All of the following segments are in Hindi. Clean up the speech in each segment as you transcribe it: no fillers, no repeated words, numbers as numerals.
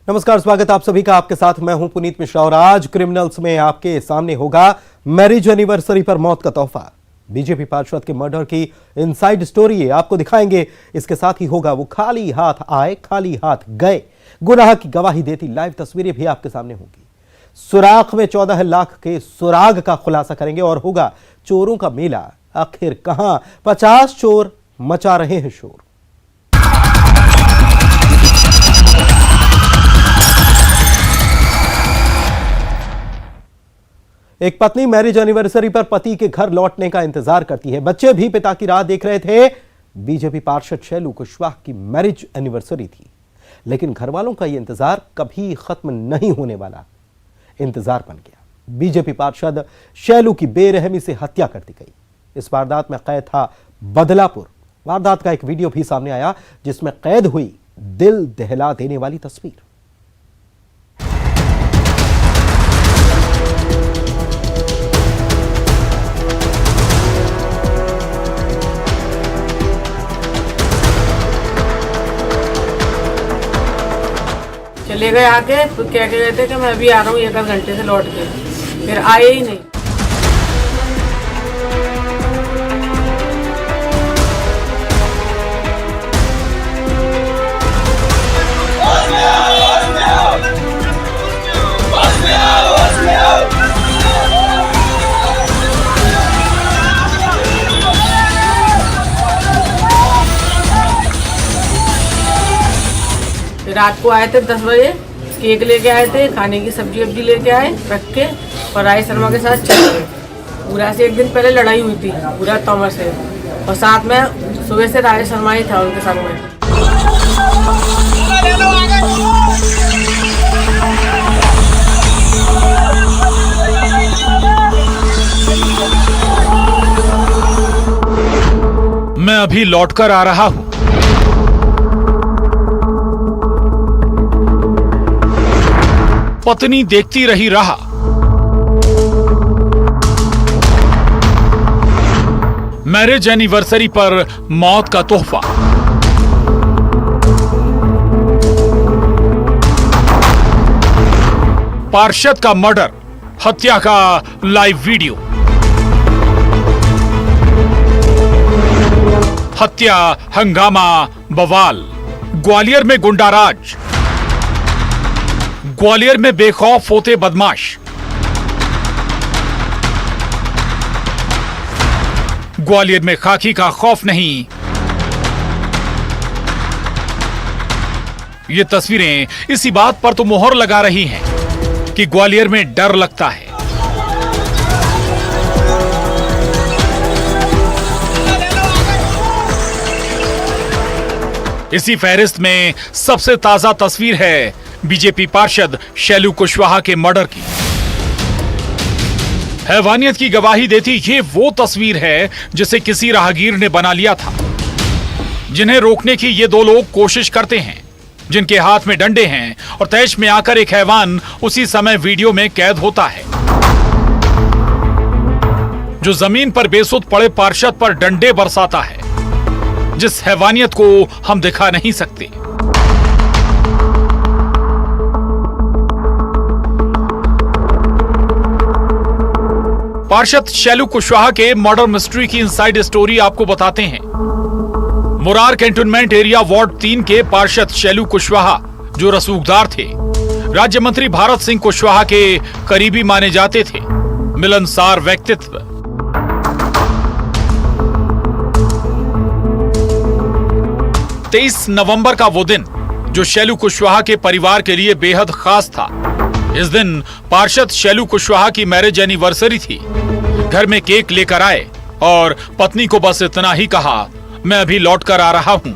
नमस्कार, स्वागत आप सभी का। आपके साथ मैं हूं पुनीत मिश्रा और आज क्रिमिनल्स में आपके सामने होगा मैरिज एनिवर्सरी पर मौत का तोहफा। बीजेपी पार्षद के मर्डर की इनसाइड स्टोरी है, आपको दिखाएंगे। इसके साथ ही होगा वो खाली हाथ आए खाली हाथ गए, गुनाह की गवाही देती लाइव तस्वीरें भी आपके सामने होंगी। सुराख में 14 लाख के सुराग का खुलासा करेंगे और होगा चोरों का मेला। आखिर कहां 50 चोर मचा रहे हैं शोर। एक पत्नी मैरिज एनिवर्सरी पर पति के घर लौटने का इंतजार करती है। बच्चे भी पिता की राह देख रहे थे। बीजेपी पार्षद शैलू कुशवाहा की मैरिज एनिवर्सरी थी, लेकिन घर वालों का यह इंतजार कभी खत्म नहीं होने वाला इंतजार बन गया। बीजेपी पार्षद शैलू की बेरहमी से हत्या कर दी गई। इस वारदात में कैद था बदलापुर। वारदात का एक वीडियो भी सामने आया जिसमें कैद हुई दिल दहला देने वाली तस्वीर। चले गए आके, तो कह के गए थे कि मैं अभी आ रहा हूँ 1 घंटे से लौट के, फिर आए ही नहीं। रात को आए थे 10 बजे, केक लेके आए थे, खाने की सब्जी वब्जी लेके आए रख के, और राजेश शर्मा के साथ चले गए। पूरा से 1 दिन पहले लड़ाई हुई थी पूरा तोमर से, और साथ में सुबह से राजेश शर्मा ही था उनके संग में। मैं अभी लौटकर आ रहा हूं। पत्नी देखती रही राह। मैरिज एनिवर्सरी पर मौत का तोहफा। पार्षद का मर्डर, हत्या का लाइव वीडियो। हत्या, हंगामा, बवाल। ग्वालियर में गुंडाराज। ग्वालियर में बेखौफ होते बदमाश। ग्वालियर में खाकी का खौफ नहीं। ये तस्वीरें इसी बात पर तो मोहर लगा रही हैं कि ग्वालियर में डर लगता है। इसी फहरिस्त में सबसे ताजा तस्वीर है बीजेपी पार्षद शैलू कुशवाहा के मर्डर की। हैवानियत की गवाही देती ये वो तस्वीर है जिसे किसी राहगीर ने बना लिया था। जिन्हें रोकने की ये 2 लोग कोशिश करते हैं, जिनके हाथ में डंडे हैं, और तैश में आकर एक हैवान उसी समय वीडियो में कैद होता है, जो जमीन पर बेसुध पड़े पार्षद पर डंडे बरसाता है। जिस हैवानियत को हम दिखा नहीं सकते। पार्षद शैलू कुशवाहा के मर्डर मिस्ट्री की इनसाइड स्टोरी आपको बताते हैं। मुरार कैंटोनमेंट एरिया वार्ड 3 के पार्षद शैलू कुशवाहा, जो रसूखदार थे, राज्य मंत्री भारत सिंह कुशवाहा के करीबी माने जाते थे। मिलनसार व्यक्तित्व। नवंबर का वो दिन जो शैलू कुशवाहा के परिवार के लिए बेहद खास था। इस दिन पार्षद शैलू कुशवाहा की मैरिज एनिवर्सरी थी। घर में केक लेकर आए और पत्नी को बस इतना ही कहा, मैं अभी लौटकर आ रहा हूं।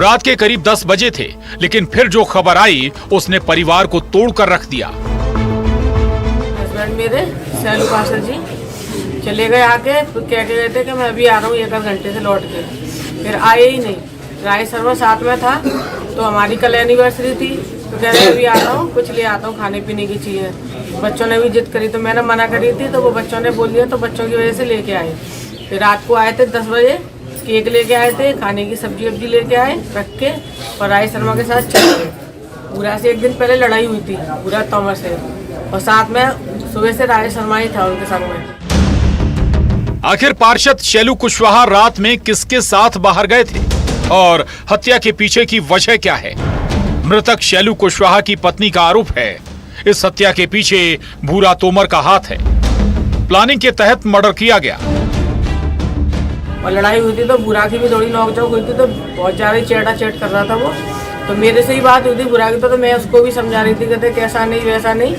रात के करीब 10 बजे थे, लेकिन फिर जो खबर आई उसने परिवार को तोड़कर रख दिया। हस्बैंड मेरे शैलू पार्षद जी चले गए आके, तो कह के गए थे कि मैं अभी आ रहा हूँ 1 घंटे से लौट के, फिर आए ही नहीं। राजेश शर्मा साथ में था, तो हमारी कल एनिवर्सरी थी, तो कह रहे अभी आता हूँ, कुछ ले आता हूँ खाने पीने की चीज़ें। बच्चों ने भी जिद करी तो मैंने मना करी थी, तो वो बच्चों ने बोल दिया, तो बच्चों की वजह से लेके आए। फिर रात को आए थे 10 बजे, केक लेके आए थे, खाने की सब्जी वब्जी लेके आए रख के, और राजेश शर्मा के साथ चले गए। बुरा से एक दिन पहले लड़ाई हुई थी बुरा तोमर से, और साथ में सुबह से राजेश शर्मा ही था उनके संग में। आखिर पार्षद शैलू कुशवाहा रात में किसके साथ बाहर गए थे और हत्या के पीछे की वजह क्या है? मृतक शैलू कुशवाहा की पत्नी का आरोप है इस हत्या के पीछे भूरा तोमर का हाथ है। प्लानिंग के तहत मर्डर किया गया। और लड़ाई हुई थी तो बुरा की भी थोड़ी नोकझोंक हुई थी, तो बहुत ज्यादा ही चेटा चेट कर रहा था वो। तो मेरे से ही बात हुई थी बुरा की, तो मैं उसको भी समझा रही थी, कहते कैसा नहीं वैसा नहीं,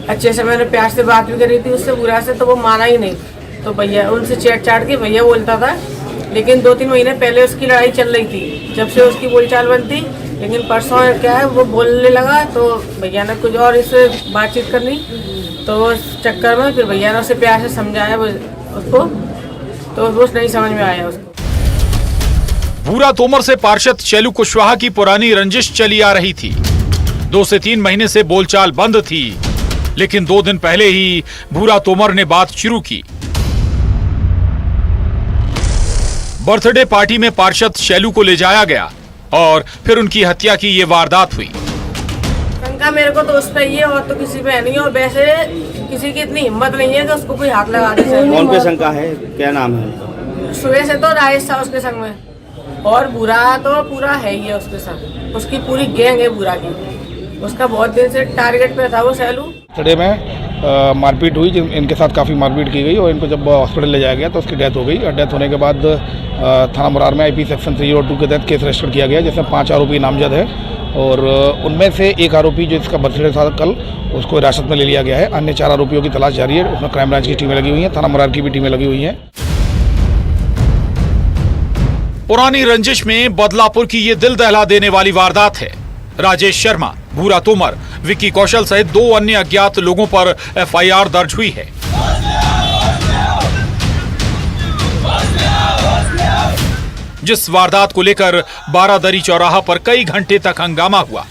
अच्छे से मैंने प्यार से बात भी करी थी उससे बुरा से, तो वो माना ही नहीं। तो भैया उनसे चेट चाट के भैया बोलता था, लेकिन 2-3 महीने पहले उसकी लड़ाई चल रही थी जब से उसकी बोलचाल बनती। लेकिन परसों क्या है वो बोलने लगा, तो भैया ने कुछ और इससे बातचीत करनी, तो उस चक्कर में फिर भैया ने उसे प्यार से समझाया उसको, तो वो नहीं समझ में आया उसको। भूरा तोमर से पार्षद शैलू कुशवाहा की पुरानी रंजिश चली आ रही थी। 2 से 3 महीने से बोलचाल बंद थी, लेकिन 2 दिन पहले ही भूरा तोमर ने बात शुरू की। बर्थडे पार्टी में पार्षद शैलू को ले जाया गया और फिर उनकी हत्या की ये वारदात हुई। शंका मेरे को तो उस पे ही है और तो किसी पे नहीं है, और वैसे किसी की इतनी हिम्मत नहीं है कि उसको कोई हाथ लगा दे। कौन पे शंका है, क्या नाम है? सुबह से तो राजेश था उसके संग में, और बुरा तो पूरा है ही है उसके संग, उसकी पूरी गैंग है बुरा की। उसका बहुत दिन से टारगेट पे था वो शैलू। बर्थडे में मारपीट हुई, इनके साथ काफ़ी मारपीट की गई और इनको जब हॉस्पिटल ले जाया गया तो उसकी डेथ हो गई। और डेथ होने के बाद थाना मुरार में आईपी सेक्शन 302 के तहत केस रजिस्टर किया गया, जिसमें 5 आरोपी नामजद है और उनमें से एक आरोपी जो इसका बर्थडे था कल, उसको हिरासत में ले लिया गया है। अन्य 4 आरोपियों की तलाश जारी है, उसमें क्राइम ब्रांच की टीमें लगी हुई हैं, थाना मुरार की भी टीमें लगी हुई हैं। पुरानी रंजिश में बदलापुर की ये दिल दहला देने वाली वारदात है। राजेश शर्मा, भूरा तोमर, विक्की कौशल सहित 2 अन्य अज्ञात लोगों पर एफआईआर दर्ज हुई है। जिस वारदात को लेकर बारादरी चौराहा पर कई घंटे तक हंगामा हुआ।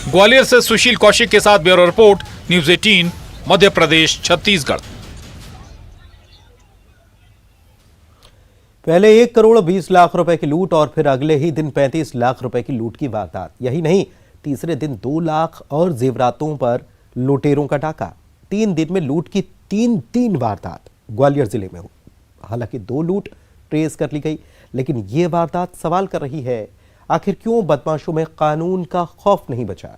ग्वालियर से सुशील कौशिक के साथ bureau report, news 18, Madhya Pradesh, Chhattisgarh. पहले 1 करोड़ 20 लाख रुपए की लूट और फिर अगले ही दिन 35 लाख रुपए की लूट की वारदात। यही नहीं, तीसरे दिन 2 लाख और जेवरातों पर लुटेरों का डाका। 3 दिन में लूट की 3 वारदात ग्वालियर जिले में हुई। हालांकि 2 लूट ट्रेस कर ली गई, लेकिन यह वारदात सवाल कर रही है, आखिर क्यों बदमाशों में कानून का खौफ नहीं बचा।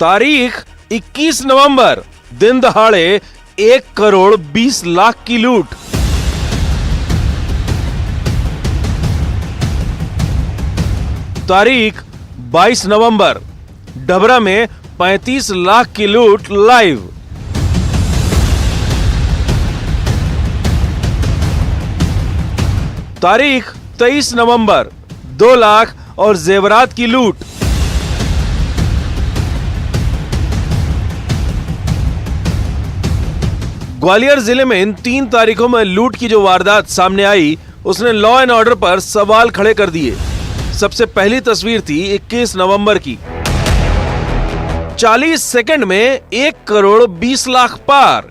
तारीख 21 नवंबर, दिन दहाड़े 1 करोड़ 20 लाख की लूट। तारीख 22 नवंबर, डबरा में 35 लाख की लूट लाइव। तारीख 23 नवंबर, 2 लाख और जेवरात की लूट। ग्वालियर जिले में इन 3 तारीखों में लूट की जो वारदात सामने आई, उसने लॉ एंड ऑर्डर पर सवाल खड़े कर दिए। सबसे पहली तस्वीर थी 21 नवंबर की। 40 सेकंड में 1 करोड़ 20 लाख पार।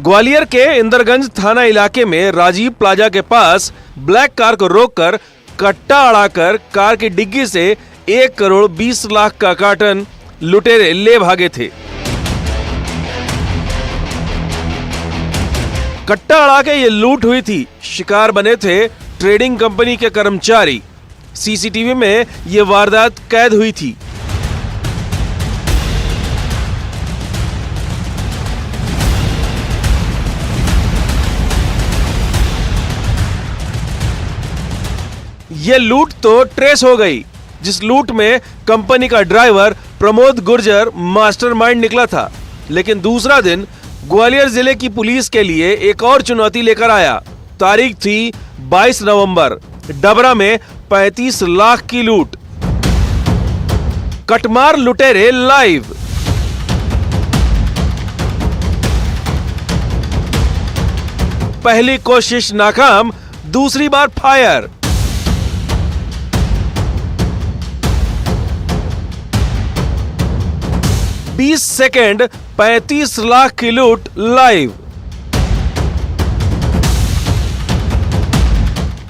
ग्वालियर के इंदरगंज थाना इलाके में राजीव प्लाजा के पास ब्लैक कार को रोककर कट्टा अड़ाकर कार की डिग्गी से 1 करोड़ 20 लाख का कार्टन लुटेरे ले भागे थे। कट्टा अड़ा के ये लूट हुई थी। शिकार बने थे ट्रेडिंग कंपनी के कर्मचारी। सीसीटीवी में ये वारदात कैद हुई थी। ये लूट तो ट्रेस हो गई, जिस लूट में कंपनी का ड्राइवर प्रमोद गुर्जर मास्टरमाइंड निकला था। लेकिन दूसरा दिन ग्वालियर जिले की पुलिस के लिए एक और चुनौती लेकर आया। तारीख थी 22 नवंबर, डबरा में 35 लाख की लूट। कटमार लुटेरे लाइव। पहली कोशिश नाकाम, दूसरी बार फायर। बीस सेकेंड 35 लाख की लूट लाइव।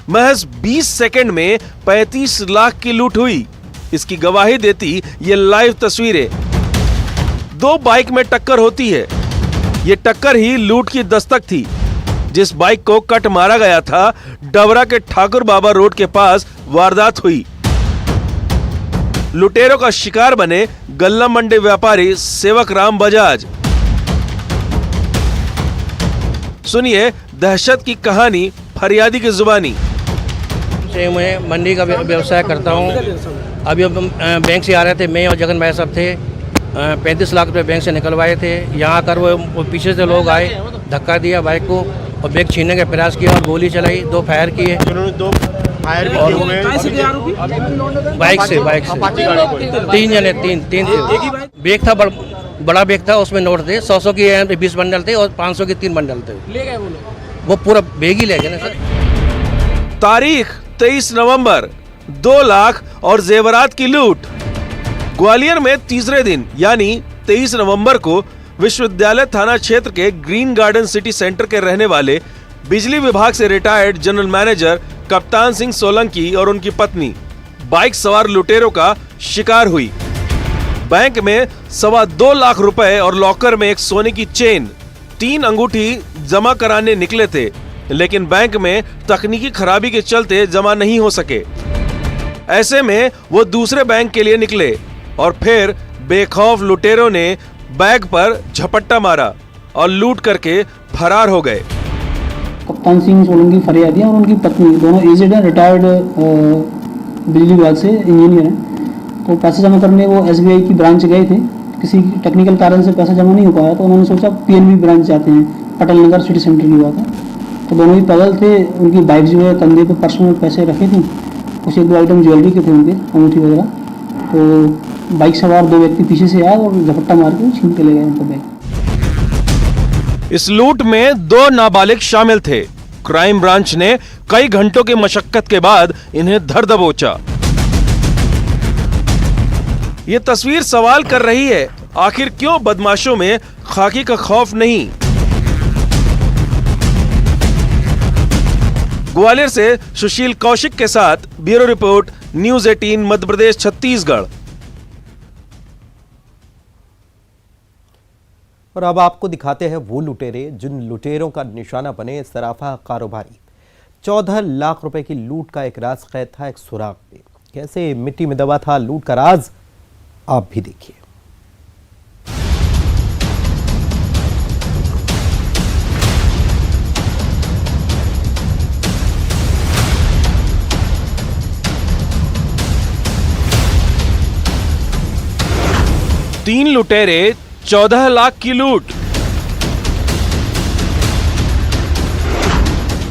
महज 20 सेकेंड में 35 लाख की लूट हुई, इसकी गवाही देती ये लाइव तस्वीरें। दो बाइक में टक्कर होती है। ये टक्कर ही लूट की दस्तक थी। जिस बाइक को कट मारा गया था, डबरा के ठाकुर बाबा रोड के पास वारदात हुई। लुटेरों का शिकार बने गल्ला मंडी व्यापारी सेवक राम बजाज। सुनिए दहशत की कहानी फरियादी की जुबानी। मैं मंडी का व्यवसाय करता हूँ। अभी बैंक से आ रहे थे, मैं और जगन भाई साहब थे। 35 लाख रुपए बैंक से निकलवाए थे। यहाँ आकर वो पीछे से लोग आए, धक्का दिया बाइक को और बैग छीनने का प्रयास किया और गोली चलाई। 2 फायर किए। दो फायर भी किए हुए हैं। बाइक से 3 जने, तीन बैग था, बड़ा बैग था, उसमें नोट थे। 100 की 20 बंडल थे और 500 के 3 बंडल थे। ले गए वो पूरा बैग ही ले गए ना सर। तारीख 23 नवंबर, 2 लाख और जेवरात की लूट। ग्वालियर में तीसरे दिन यानी 23 नवंबर को विश्वविद्यालय थाना क्षेत्र के ग्रीन गार्डन सिटी सेंटर के रहने वाले बिजली विभाग से retired general manager Kaptan Singh Solanki और उनकी पत्नी बाइक सवार लुटेरों का शिकार हुई। बैंक में 2.25 लाख रुपए और लॉकर में एक सोने की चेन, 3 अंगूठी जमा कराने निकले थे, लेकिन बैंक में तकनीकी खराबी के चलते जमा नहीं हो सके। ऐसे में वो दूसरे बैंक के लिए निकले और फिर बेखौफ लुटेरों ने बैग पर झपट्टा मारा और लूट करके फरार हो गए। कप्तान सिंह सोलंकी फरियादिया और उनकी पत्नी दोनों एजेड हैं, रिटायर्ड बिजली विभाग से इंजीनियर हैं। तो पैसे जमा करने वो SBI की ब्रांच गए थे। किसी टेक्निकल कारण से पैसा जमा नहीं हो पाया तो उन्होंने सोचा PNB ब्रांच जाते हैं, पटेल नगर सिटी सेंटर की बात है। तो दोनों ही पैदल थे। उनकी बाइक जो है कंधे पे पर्स में पैसे रखे थे, कुछ 1-2 आइटम ज्वेलरी के थे उनके, अंगूठी वगैरह। तो बाइक सवार 2 व्यक्ति पीछे से आए और झपट्टा मार के छीन के ले गए उनका बैग। इस लूट में 2 नाबालिग शामिल थे। क्राइम ब्रांच ने कई घंटों की मशक्कत के बाद इन्हें धर दबोचा। ये तस्वीर सवाल कर रही है, आखिर क्यों बदमाशों में खाकी का खौफ नहीं। ग्वालियर से सुशील कौशिक के साथ bureau report, news 18 Madhya Pradesh Chhattisgarh. और अब आपको दिखाते हैं वो लुटेरे जिन लुटेरों का निशाना बने सराफा कारोबारी। 14 लाख रुपए की लूट का एक राज कैद था एक सुराग पे। कैसे मिट्टी में दबा था लूट का राज, आप भी देखिए। तीन लुटेरे, 14 लाख की लूट।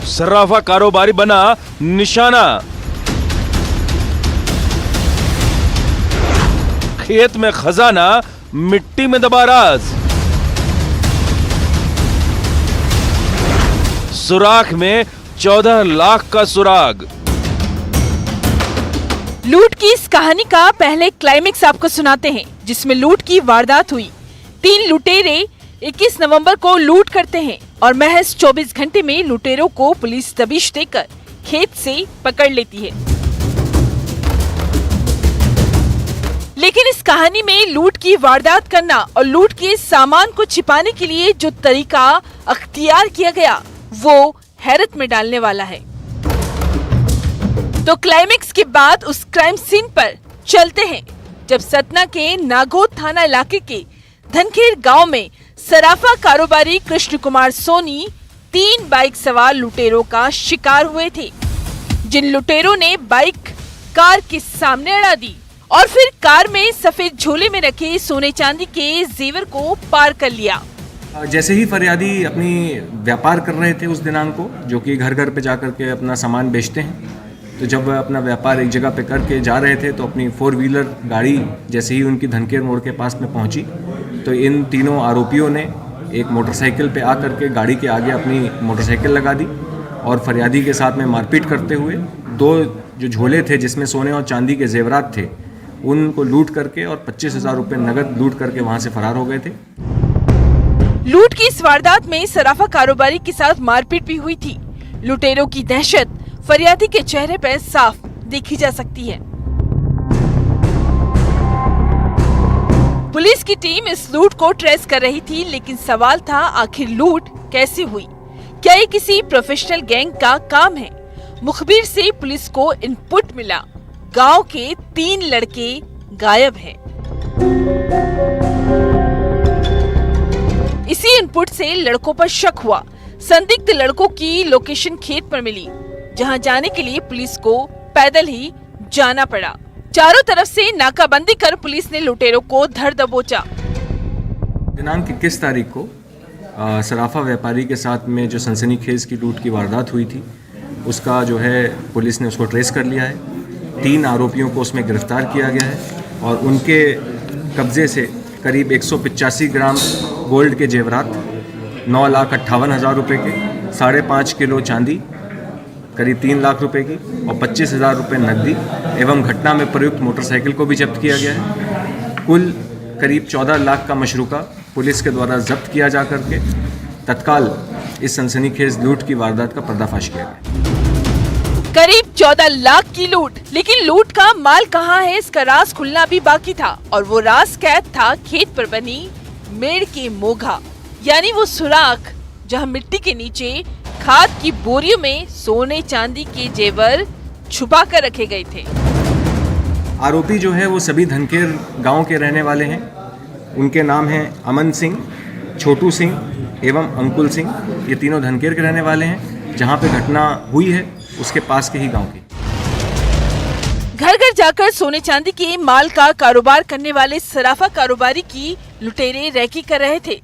सर्राफा कारोबारी बना निशाना। खेत में खजाना, मिट्टी में दबा राज। सुराख में 14 लाख का सुराग। लूट की इस कहानी का पहले क्लाइमेक्स आपको सुनाते हैं, जिसमें लूट की वारदात हुई। 3 लुटेरे 21 नवंबर को लूट करते हैं और महज 24 घंटे में लुटेरों को पुलिस दबिश देकर खेत से पकड़ लेती है। लेकिन इस कहानी में लूट की वारदात करना और लूट के सामान को छिपाने के लिए जो तरीका अख्तियार किया गया, वो हैरत में डालने वाला है। तो क्लाइमेक्स के बाद उस क्राइम सीन पर चलते हैं, जब सतना के नागौद थाना इलाके के धनखेर गांव में सराफा कारोबारी कृष्ण कुमार सोनी 3 बाइक सवार लुटेरों का शिकार हुए थे, जिन लुटेरों ने बाइक कार के सामने अड़ा दी और फिर कार में सफेद झोले में रखे सोने चांदी के जेवर को पार कर लिया। जैसे ही फरियादी अपनी व्यापार कर रहे थे उस दिनांक को, जो कि घर घर पे जाकर के अपना सामान बेचते हैं, तो जब वह अपना व्यापार एक जगह पे करके जा रहे थे तो अपनी 4 व्हीलर गाड़ी जैसे ही उनकी धनखेर मोड़ के पास में पहुंची तो इन तीनों आरोपियों ने एक मोटरसाइकिल पे आकर के गाड़ी के आगे अपनी मोटरसाइकिल लगा दी और फरियादी के साथ में मारपीट करते हुए 2 जो झोले थे जिसमें सोने और चांदी के जेवरात थे उनको लूट करके और 25,000 रुपये नगद लूट करके वहां से फरार हो गए थे। लूट की इस वारदात में सराफा कारोबारी के साथ मारपीट भी हुई थी। लुटेरों की दहशत फरियादी के चेहरे पर साफ देखी जा सकती है। पुलिस की टीम इस लूट को ट्रेस कर रही थी, लेकिन सवाल था आखिर लूट कैसे हुई? क्या ये किसी प्रोफेशनल गैंग का काम है? मुखबिर से पुलिस को इनपुट मिला, गांव के 3 लड़के गायब हैं। इसी इनपुट से लड़कों पर शक हुआ। संदिग्ध लड़कों की लोकेशन खेत पर मिली, जहां जाने के लिए पुलिस को पैदल ही जाना पड़ा। चारों तरफ से नाकाबंदी कर पुलिस ने लुटेरों को धर दबोचा। दिनांक 21 तारीख को सराफा व्यापारी के साथ में जो सनसनीखेज की लूट की वारदात हुई थी उसका जो है पुलिस ने उसको ट्रेस कर लिया है। 3 आरोपियों को उसमें गिरफ्तार किया गया है और उनके कब्जे से करीब 185 ग्राम गोल्ड के जेवरात, 9,58,000 रुपये के, 5.5 किलो चांदी, करीब 3 लाख रुपए की और 25,000 रुपये नकदी एवं घटना में प्रयुक्त मोटरसाइकिल को भी जब्त किया गया है। कुल करीब 14 लाख का मशरूका पुलिस के द्वारा जब्त किया जा करके तत्काल इस सनसनीखेज लूट की वारदात का पर्दाफाश किया गया। करीब 14 लाख की लूट, लेकिन लूट का माल कहाँ है इसका राज खुलना भी बाकी था और वो राज कैद था खेत पर बनी मेड़ के मोघा, यानी वो सुराख जहाँ मिट्टी के नीचे खाद की बोरियों में सोने चांदी के जेवर छुपा कर रखे गए थे। आरोपी जो है वो सभी धनखेर गांव के रहने वाले हैं। उनके नाम हैं अमन सिंह, छोटू सिंह एवं अंकुल सिंह। ये तीनों धनखेर के रहने वाले हैं। जहां पे घटना हुई है उसके पास के ही गांव के। घर घर जाकर सोने चांदी के माल का कारोबार करने वाले सराफा कारोबारी की लुटेरे रैकी कर रहे थे।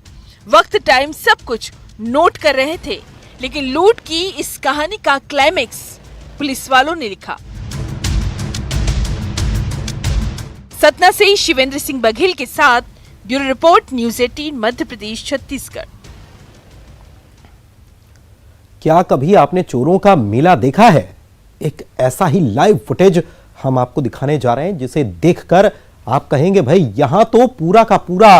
वक्त टाइम सब कुछ नोट कर रहे थे, लेकिन लूट की इस कहानी का क्लाइमेक्स पुलिस वालों ने लिखा। सतना से शिवेंद्र सिंह बघेल के साथ bureau report, news 18 Madhya Pradesh Chhattisgarh. क्या कभी आपने चोरों का मेला देखा है? एक ऐसा ही लाइव फुटेज हम आपको दिखाने जा रहे हैं जिसे देखकर आप कहेंगे भाई यहां तो पूरा का पूरा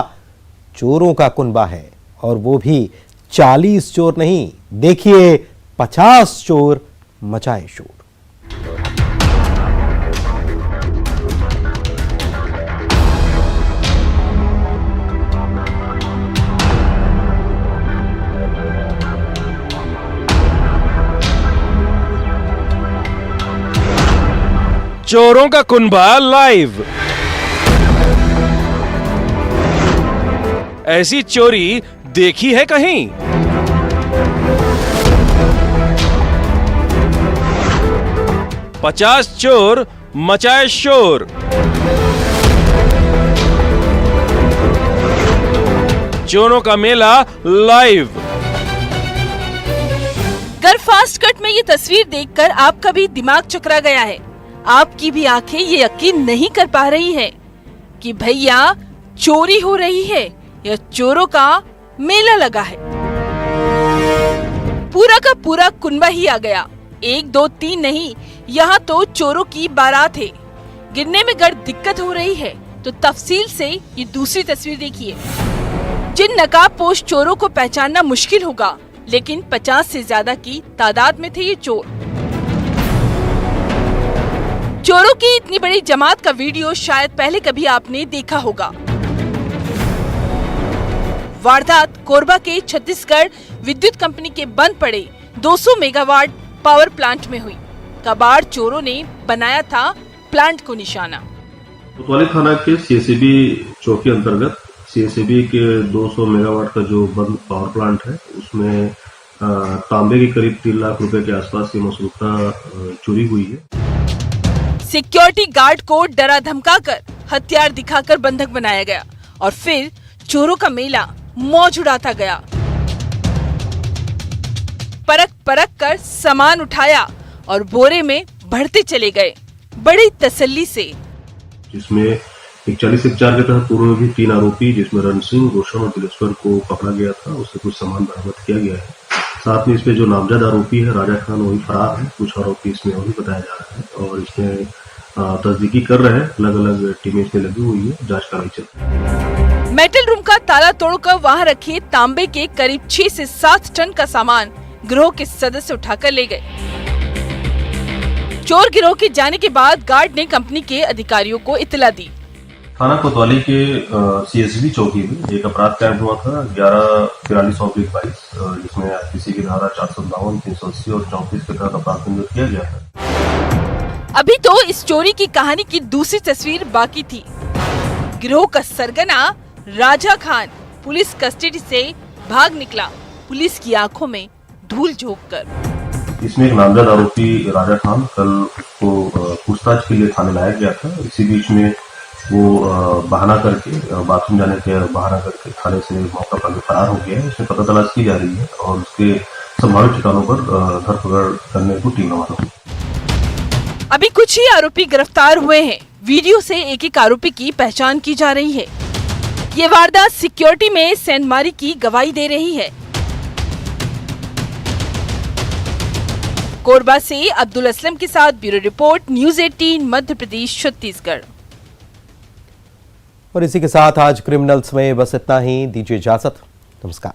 चोरों का कुनबा है, और वो भी 40 चोर नहीं, देखिए 50 चोर मचाए शोर। चोरों का कुनबा लाइव। ऐसी चोरी देखी है कहीं? पचास चोर मचाए शोर। चोरों का मेला लाइव। गर फास्ट कट में ये तस्वीर देखकर आपका भी दिमाग चकरा गया है। आपकी भी आंखें ये यकीन नहीं कर पा रही है कि भैया चोरी हो रही है या चोरों का मेला लगा है। पूरा का पूरा कुनबा ही आ गया। 1 2 3 नहीं, यहाँ तो चोरों की बारात है। गिनने में अगर दिक्कत हो रही है तो तफसील से ये दूसरी तस्वीर देखिए। जिन नकाबपोश चोरों को पहचानना मुश्किल होगा, लेकिन 50 से ज्यादा की तादाद में थे ये चोर। चोरों की इतनी बड़ी जमात का वीडियो शायद पहले कभी आपने देखा होगा। वारदात कोरबा के छत्तीसगढ़ विद्युत कंपनी के बंद पड़े 200 मेगावाट पावर प्लांट में हुई। कबाड़ चोरों ने बनाया था प्लांट को निशाना। कोतवाली थाना के सीएसईबी चौकी अंतर्गत सीएसईबी के 200 मेगावाट का जो बंद पावर प्लांट है उसमें तांबे के करीब 3 लाख रुपए के आसपास की मसरूका चोरी हुई है। सिक्योरिटी गार्ड को डरा धमकाकर हथियार दिखाकर बंधक बनाया गया और फिर चोरों का मेला मौज उड़ाता गया। परख परख कर सामान उठाया और बोरे में भरते चले गए बड़ी तसल्ली से। जिसमें एक 40 उपचार के तहत पूर्व में भी 3 आरोपी जिसमें रण सिंह, रोशन और दिलेश्वर को पकड़ा गया था, उससे कुछ सामान बरामद किया गया है। साथ में इसमें जो नामजद आरोपी है राजा खान वही फरार है, कुछ आरोपी इसमें और भी बताया जा रहा है और इसमें तस्दीकी कर रहे हैं, अलग अलग टीमें इसमें लगी हुई है, जांच कार्रवाई चल रही है। मेटल रूम का ताला तोड़कर वहां रखे तांबे के करीब 6 से 7 टन का सामान गिरोह के सदस्य उठाकर ले गए। चोर गिरोह के जाने के बाद गार्ड ने कंपनी के अधिकारियों को इत्तला दी। थाना कोतवाली के सीएसबी चौकी में एक अपराध कायम हुआ था 11/42/22 जिसमें किसी की धारा 452, 380 और 34 के तहत अपराध पंजीकृत किया गया था। अभी तो इस चोरी की कहानी की दूसरी तस्वीर बाकी थी। गिरोह का सरगना राजा खान पुलिस कस्टडी से भाग निकला, पुलिस की आंखों में धूल झोंककर। इसमें एक नामजद आरोपी राजा खान कल उसको पूछताछ के लिए थाने लाया गया था। इसी बीच में वो बहाना करके बाथरूम जाने के बहाना करके थाने से मौका पर फरार हो गया है। इसमें पता तलाश की जा रही है और उसके संभावित ठिकानों पर धरपकड़ करने को टीम रवाना हुई। अभी कुछ ही आरोपी गिरफ्तार हुए हैं। वीडियो से एक एक आरोपी की पहचान की जा रही है। ये वारदात सिक्योरिटी में सेंधमारी की गवाही दे रही है। कोरबा से अब्दुल असलम के साथ bureau report, news 18 Madhya Pradesh Chhattisgarh. और इसी के साथ आज क्रिमिनल्स में बस इतना ही। दीजिए इजाजत। नमस्कार।